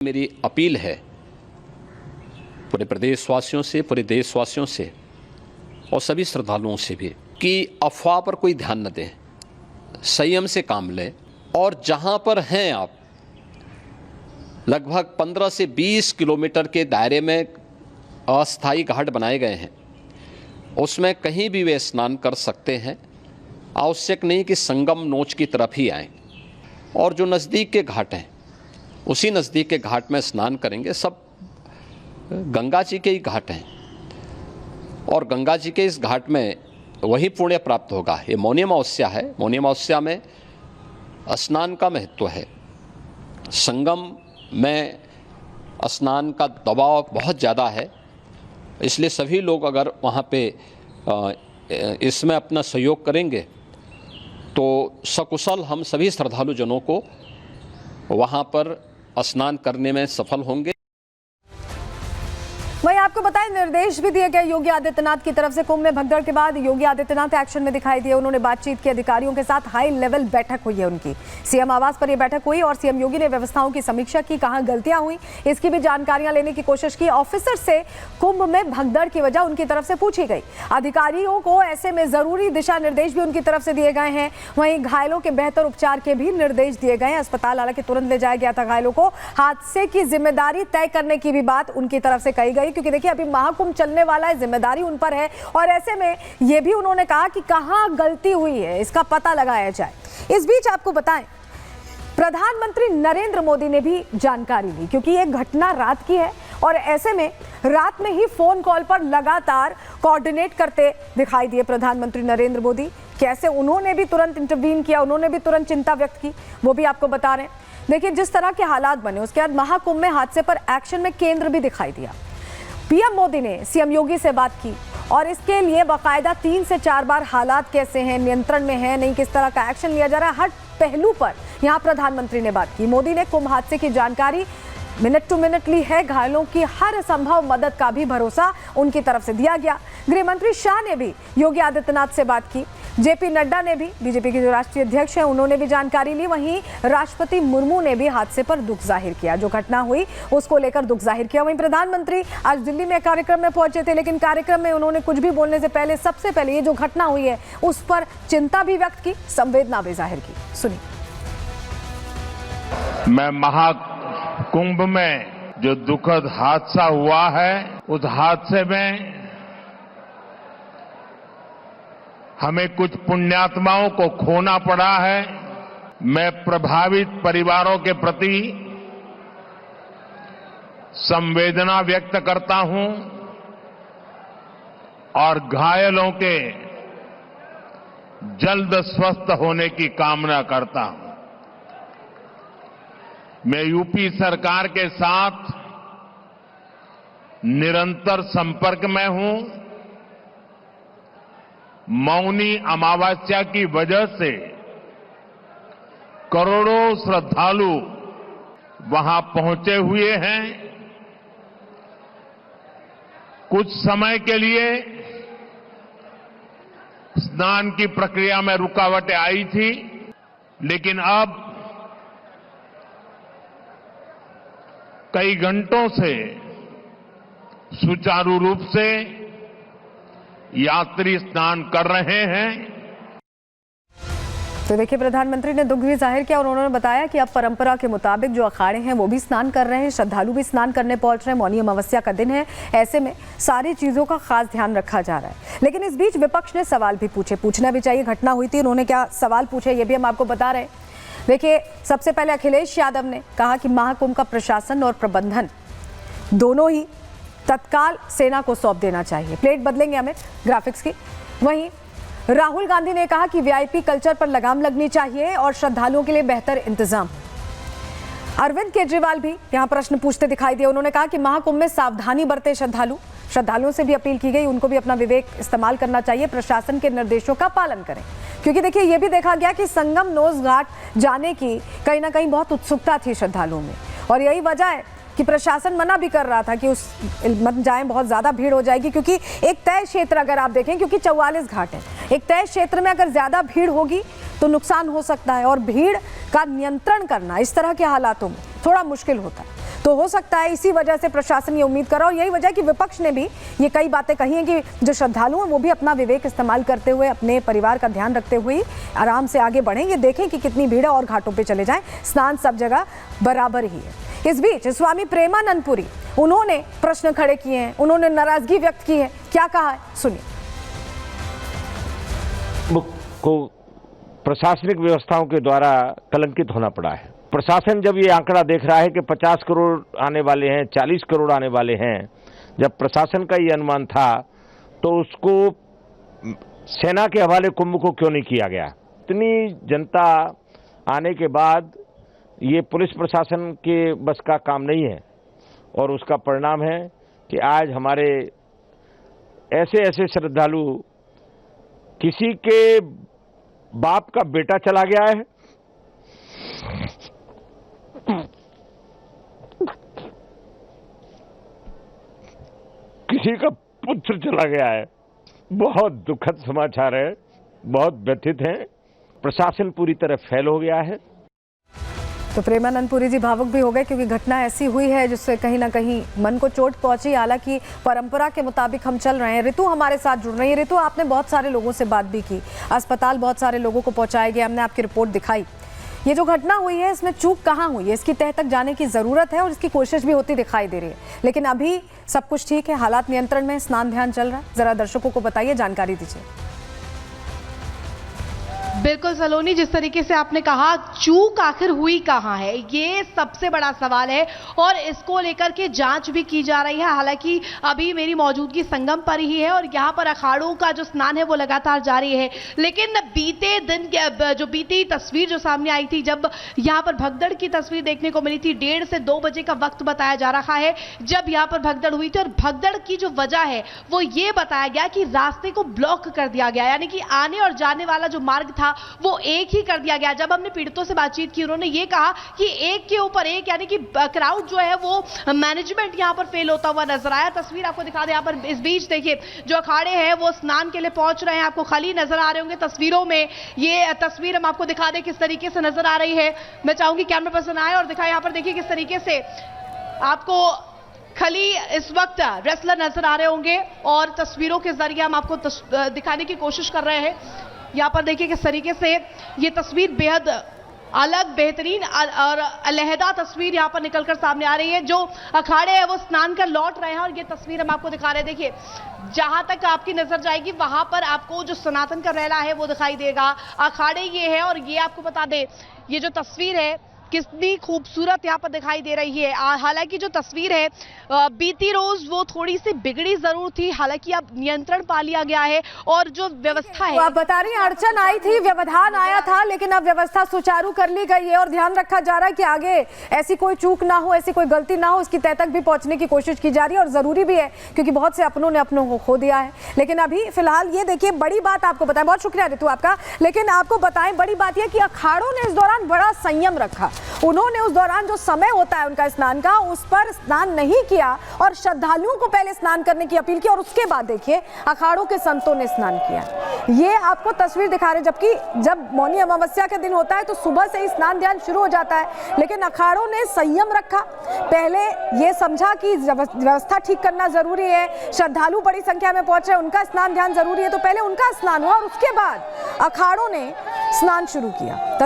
मेरी अपील है पूरे प्रदेशवासियों से, पूरे देशवासियों से और सभी श्रद्धालुओं से भी कि अफवाह पर कोई ध्यान न दें, संयम से काम लें और जहां पर हैं आप लगभग 15 से 20 किलोमीटर के दायरे में अस्थायी घाट बनाए गए हैं, उसमें कहीं भी वे स्नान कर सकते हैं। आवश्यक नहीं कि संगम नोच की तरफ ही आएँ और जो नज़दीक के घाट हैं उसी नज़दीक के घाट में स्नान करेंगे। सब गंगा जी के ही घाट हैं और गंगा जी के इस घाट में वही पुण्य प्राप्त होगा। ये मौनी अमावस्या है, मौनी अमावस्या में स्नान का महत्व है। संगम में स्नान का दबाव बहुत ज़्यादा है, इसलिए सभी लोग अगर वहाँ पे इसमें अपना सहयोग करेंगे तो सकुशल हम सभी श्रद्धालु जनों को वहाँ पर स्नान करने में सफल होंगे। वहीं आपको बताएं, निर्देश भी दिए गए योगी आदित्यनाथ की तरफ से। कुंभ में भगदड़ के बाद योगी आदित्यनाथ एक्शन में दिखाई दिए। उन्होंने बातचीत की, अधिकारियों के साथ हाई लेवल बैठक हुई है उनकी। सीएम आवास पर यह बैठक हुई और सीएम योगी ने व्यवस्थाओं की समीक्षा की, कहां गलतियां हुई इसकी भी जानकारियां लेने की कोशिश की। ऑफिसर से कुंभ में भगदड़ की वजह उनकी तरफ से पूछी गई। अधिकारियों को ऐसे में जरूरी दिशा निर्देश भी उनकी तरफ से दिए गए हैं। वहीं घायलों के बेहतर उपचार के भी निर्देश दिए गए हैं। अस्पताल हालांकि तुरंत ले जाया गया था घायलों को। हादसे की जिम्मेदारी तय करने की भी बात उनकी तरफ से कही गई, क्योंकि देखिए अभी महाकुंभ चलने वाला है, जिम्मेदारी उन पर है और ऐसे में यह भी उन्होंने कहा कि कहां गलती हुई है इसका पता लगाया जाए। इस बीच आपको बताएं, प्रधानमंत्री नरेंद्र मोदी ने भी जानकारी ली, क्योंकि यह घटना रात की है और ऐसे में रात में ही फोन कॉल पर लगातार कोऑर्डिनेट करते दिखाई दिए प्रधानमंत्री नरेंद्र मोदी। कैसे उन्होंने भी तुरंत इंटरवीन किया, उन्होंने भी तुरंत चिंता व्यक्त की, वो भी आपको बता रहे हैं। देखिए जिस तरह के हालात बने उसके बाद महाकुंभ में हादसे पर एक्शन में केंद्र भी दिखाई दिया। पीएम मोदी ने सीएम योगी से बात की और इसके लिए बाकायदा 3 से 4 बार हालात कैसे हैं, नियंत्रण में है नहीं, किस तरह का एक्शन लिया जा रहा है, हर पहलू पर यहां प्रधानमंत्री ने बात की। मोदी ने कुंभ हादसे की जानकारी मिनट टू मिनट ली है। घायलों की हर संभव मदद का भी भरोसा उनकी तरफ से दिया गया। गृह मंत्री शाह ने भी योगी आदित्यनाथ से बात की। जेपी नड्डा ने भी, बीजेपी के जो राष्ट्रीय अध्यक्ष हैं, उन्होंने भी जानकारी ली। वहीं राष्ट्रपति मुर्मू ने भी हादसे पर दुख जाहिर किया, जो घटना हुई उसको लेकर दुख जाहिर किया। वहीं प्रधानमंत्री आज दिल्ली में कार्यक्रम में पहुंचे थे, लेकिन कार्यक्रम में उन्होंने कुछ भी बोलने से पहले सबसे पहले ये जो घटना हुई है उस पर चिंता भी व्यक्त की, संवेदना भी जाहिर की। सुनिए। मैं महाकुंभ में जो दुखद हादसा हुआ है, उस हादसे में हमें कुछ पुण्यात्माओं को खोना पड़ा है। मैं प्रभावित परिवारों के प्रति संवेदना व्यक्त करता हूं और घायलों के जल्द स्वस्थ होने की कामना करता हूं। मैं यूपी सरकार के साथ निरंतर संपर्क में हूं। मौनी अमावस्या की वजह से करोड़ों श्रद्धालु वहां पहुंचे हुए हैं। कुछ समय के लिए स्नान की प्रक्रिया में रुकावटें आई थी, लेकिन अब कई घंटों से सुचारू रूप से यात्री स्नान कर रहे हैं। तो देखिए प्रधानमंत्री ने दुख भी जाहिर किया और उन्होंने बताया कि अब परंपरा के मुताबिक जो अखाड़े हैं वो भी स्नान कर रहे हैं, श्रद्धालु भी स्नान करने पहुंच रहे हैं। मौनी अमावस्या का दिन है, ऐसे में सारी चीजों का खास ध्यान रखा जा रहा है। लेकिन इस बीच विपक्ष ने सवाल भी पूछे, पूछना भी चाहिए, घटना हुई थी, उन्होंने क्या सवाल पूछे ये भी हम आपको बता रहे हैं। देखिए सबसे पहले अखिलेश यादव ने कहा कि महाकुंभ का प्रशासन और प्रबंधन दोनों ही तत्काल सेना को सौंप देना चाहिए। प्लेट बदलेंगे हमें ग्राफिक्स की। वहीं राहुल गांधी ने कहा कि वीआईपी कल्चर पर लगाम लगनी चाहिए और श्रद्धालुओं के लिए बेहतर इंतजाम। अरविंद केजरीवाल भी यहां प्रश्न पूछते दिखाई दिए। उन्होंने कहा कि महाकुंभ में सावधानी बरते श्रद्धालुओं से भी अपील की गई, उनको भी अपना विवेक इस्तेमाल करना चाहिए, प्रशासन के निर्देशों का पालन करें। क्योंकि देखिए ये भी देखा गया कि संगम नोज घाट जाने की कहीं ना कहीं बहुत उत्सुकता थी श्रद्धालुओं में और यही वजह है कि प्रशासन मना भी कर रहा था कि उस मत जाएं, बहुत ज़्यादा भीड़ हो जाएगी। क्योंकि एक तय क्षेत्र अगर आप देखें, क्योंकि 44 घाट है, एक तय क्षेत्र में अगर ज़्यादा भीड़ होगी तो नुकसान हो सकता है और भीड़ का नियंत्रण करना इस तरह के हालातों में थोड़ा मुश्किल होता है। तो हो सकता है इसी वजह से प्रशासन ये उम्मीद कर रहा हो, यही वजह कि विपक्ष ने भी ये कई बातें कही हैं कि जो श्रद्धालु हैं वो भी अपना विवेक इस्तेमाल करते हुए, अपने परिवार का ध्यान रखते हुए आराम से आगे बढ़ें। ये देखें कि कितनी भीड़ है और घाटों पे चले जाएं, स्नान सब जगह बराबर ही है। इस बीच स्वामी प्रेमानंदपुरी उन्होंने प्रश्न खड़े किए हैं, उन्होंने नाराजगी व्यक्त की है। क्या कहा है सुनिए। को प्रशासनिक व्यवस्थाओं के द्वारा कलंकित होना पड़ा है। प्रशासन जब ये आंकड़ा देख रहा है कि 50 करोड़ आने वाले हैं, 40 करोड़ आने वाले हैं, जब प्रशासन का ये अनुमान था तो उसको सेना के हवाले कुंभ को क्यों नहीं किया गया? इतनी जनता आने के बाद ये पुलिस प्रशासन के बस का काम नहीं है और उसका परिणाम है कि आज हमारे ऐसे ऐसे श्रद्धालु, किसी के बाप का बेटा चला गया है, किसी का पुत्र चला गया है। बहुत दुखद समाचार है, बहुत व्यथित हैं। प्रशासन पूरी तरह फेल हो गया है। तो प्रेमानंदपुरी जी भावुक भी हो गए क्योंकि घटना ऐसी हुई है जिससे कहीं ना कहीं मन को चोट पहुंची। हालांकि परंपरा के मुताबिक हम चल रहे हैं। ऋतु हमारे साथ जुड़ रही है। ऋतु, आपने बहुत सारे लोगों से बात भी की, अस्पताल बहुत सारे लोगों को पहुंचाया गया, हमने आपकी रिपोर्ट दिखाई। ये जो घटना हुई है इसमें चूक कहाँ हुई है, इसकी तह तक जाने की जरूरत है और इसकी कोशिश भी होती दिखाई दे रही है। लेकिन अभी सब कुछ ठीक है, हालात नियंत्रण में, स्नान ध्यान चल रहा है। जरा दर्शकों को बताइए, जानकारी दीजिए। बिल्कुल सलोनी, जिस तरीके से आपने कहा चूक आखिर हुई कहाँ है, ये सबसे बड़ा सवाल है और इसको लेकर के जांच भी की जा रही है। हालांकि अभी मेरी मौजूदगी संगम पर ही है और यहाँ पर अखाड़ों का जो स्नान है वो लगातार जारी है। लेकिन बीते दिन जो बीती तस्वीर जो सामने आई थी, जब यहाँ पर भगदड़ की तस्वीर देखने को मिली थी, 1:30 से 2 बजे का वक्त बताया जा रहा है जब यहाँ पर भगदड़ हुई थी। और भगदड़ की जो वजह है वो ये बताया गया कि रास्ते को ब्लॉक कर दिया गया, यानी कि आने और जाने वाला जो मार्ग था वो एक ही कर दिया गया। जब हमने पीड़ितों से बातचीत की, उन्होंने ये कहा कि एक के ऊपर एक, यानी कि क्राउड जो है वो मैनेजमेंट यहां पर फेल होता हुआ नजर आया। तस्वीर आपको दिखा दें, यहां पर इस बीच देखिए जो अखाड़े हैं वो स्नान के लिए पहुंच रहे हैं। आपको खाली नजर आ रहे होंगे तस्वीरों में। ये तस्वीर हम आपको दिखा दें किस तरीके से नजर आ रही है। मैं चाहूंगी कैमरा पर्सन आए और दिखाए। यहां पर देखिए किस तरीके से आपको खली इस वक्त रेसलर नजर आ रहे होंगे और तस्वीरों के जरिए हम आपको दिखाने की कोशिश कर रहे हैं। यहाँ पर देखिए किस तरीके से ये तस्वीर बेहद अलग, बेहतरीन और अलहदा तस्वीर यहाँ पर निकलकर सामने आ रही है। जो अखाड़े हैं वो स्नान कर लौट रहे हैं और ये तस्वीर हम आपको दिखा रहे हैं। देखिए जहां तक आपकी नजर जाएगी वहां पर आपको जो सनातन का रैला है वो दिखाई देगा। अखाड़े ये है और ये आपको बता दें, ये जो तस्वीर है कितनी खूबसूरत यहाँ पर दिखाई दे रही है। हालांकि जो तस्वीर है बीती रोज वो थोड़ी सी बिगड़ी जरूर थी, हालांकि अब नियंत्रण पा लिया गया है और जो व्यवस्था है। तो आप बता रही हैं अड़चन आई थी, व्यवधान आया था, लेकिन अब व्यवस्था सुचारू कर ली गई है और ध्यान रखा जा रहा है कि आगे ऐसी कोई चूक ना हो, ऐसी कोई गलती ना हो, इसकी तह तक भी पहुंचने की कोशिश की जा रही है और जरूरी भी है क्योंकि बहुत से अपनों ने अपनों को खो दिया है। लेकिन अभी फिलहाल ये देखिए, बड़ी बात आपको बताएं, बहुत शुक्रिया ऋतु आपका, लेकिन आपको बताएं बड़ी बात यह कि अखाड़ों ने इस दौरान बड़ा संयम रखा। उन्होंने उस दौरान जो समय होता है उनका स्नान का, उस पर स्नान नहीं किया और श्रद्धालुओं को पहले स्नान करने की अपील की और उसके बाद देखिए अखाड़ों के संतों ने स्नान किया। ये आपको तस्वीर दिखा रहे, जबकि जब मौनी अमावस्या का दिन होता है तो सुबह से ही स्नान ध्यान शुरू हो जाता है, लेकिन अखाड़ों ने संयम रखा। पहले ये समझा कि व्यवस्था ठीक करना जरूरी है, श्रद्धालु बड़ी संख्या में पहुंच रहे हैं, उनका स्नान ध्यान जरूरी है, तो पहले उनका स्नान हुआ और उसके बाद अखाड़ों ने स्नान शुरू किया।